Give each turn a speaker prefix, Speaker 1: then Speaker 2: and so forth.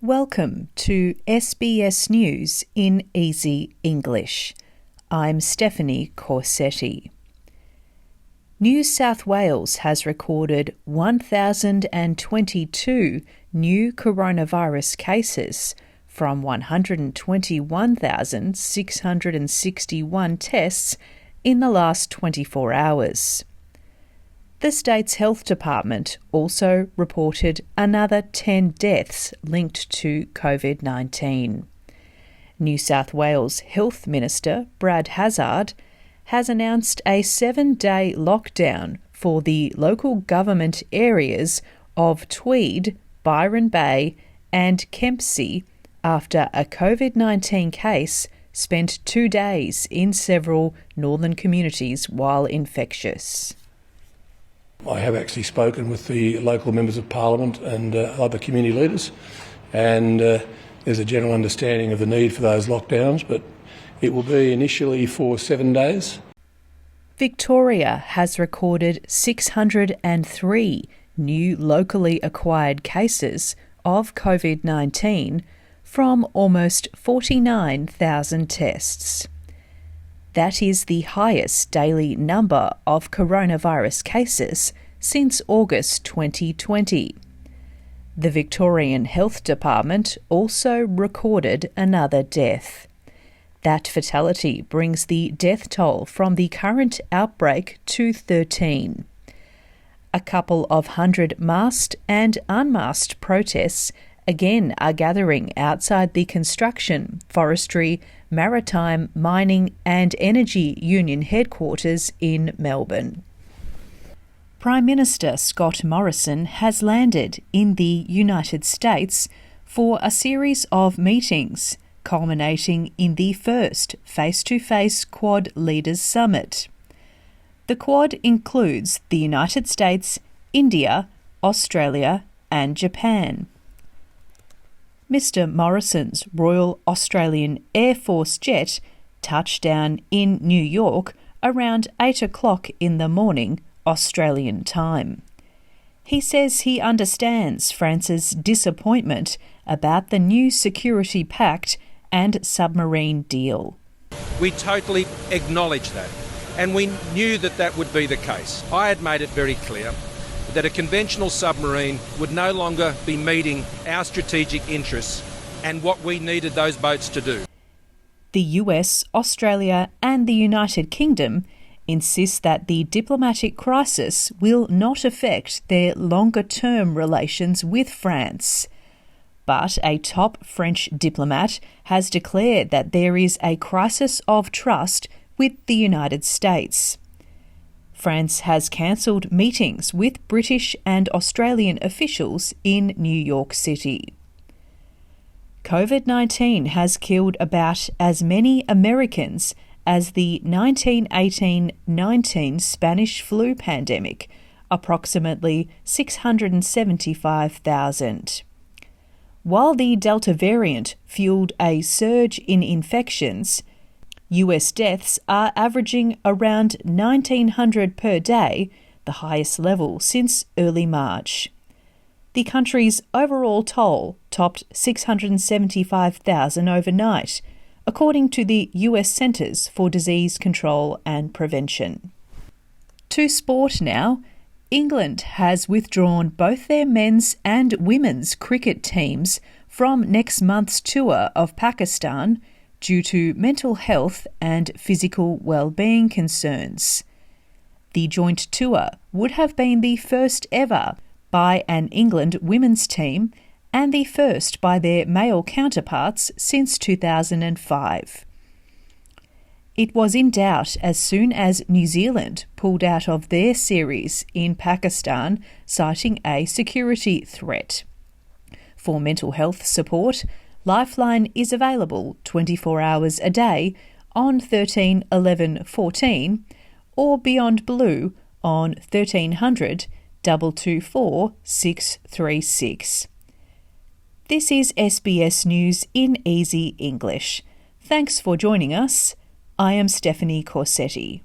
Speaker 1: Welcome to SBS News in Easy English. I'm Stephanie Corsetti. New South Wales has recorded 1,022 new coronavirus cases from 121,661 tests in the last 24 hours. The state's health department also reported another 10 deaths linked to COVID-19. New South Wales Health Minister Brad Hazzard has announced a 7-day lockdown for the local government areas of Tweed, Byron Bay and Kempsey after a COVID-19 case spent 2 days in several northern communities while infectious.
Speaker 2: I have actually spoken with the local members of Parliament and other community leaders, and there's a general understanding of the need for those lockdowns, but it will be initially for 7 days.
Speaker 1: Victoria has recorded 603 new locally acquired cases of COVID-19 from almost 49,000 tests. That is the highest daily number of coronavirus cases since August 2020. The Victorian Health Department also recorded another death. That fatality brings the death toll from the current outbreak to 13. A couple of hundred masked and unmasked protests again are gathering outside the construction, forestry, maritime, mining and energy union headquarters in Melbourne. Prime Minister Scott Morrison has landed in the United States for a series of meetings, culminating in the first face-to-face Quad Leaders Summit. The Quad includes the United States, India, Australia and Japan. Mr. Morrison's Royal Australian Air Force jet touched down in New York around 8 o'clock in the morning, Australian time. He says he understands France's disappointment about the new security pact and submarine deal.
Speaker 3: We totally acknowledge that, and we knew that that would be the case. I had made it very clear that a conventional submarine would no longer be meeting our strategic interests and what we needed those boats to do.
Speaker 1: The US, Australia and the United Kingdom insist that the diplomatic crisis will not affect their longer-term relations with France. But a top French diplomat has declared that there is a crisis of trust with the United States. France has cancelled meetings with British and Australian officials in New York City. COVID-19 has killed about as many Americans as the 1918-19 Spanish flu pandemic, approximately 675,000. While the Delta variant fueled a surge in infections, US deaths are averaging around 1,900 per day, the highest level since early March. The country's overall toll topped 675,000 overnight, according to the US Centres for Disease Control and Prevention. To sport now. England has withdrawn both their men's and women's cricket teams from next month's tour of Pakistan due to mental health and physical well-being concerns. The joint tour would have been the first ever by an England women's team and the first by their male counterparts since 2005. It was in doubt as soon as New Zealand pulled out of their series in Pakistan, citing a security threat. For mental health support, Lifeline is available 24 hours a day on 13 11 14 or Beyond Blue on 1300 224 636. This is SBS News in Easy English. Thanks for joining us. I am Stephanie Corsetti.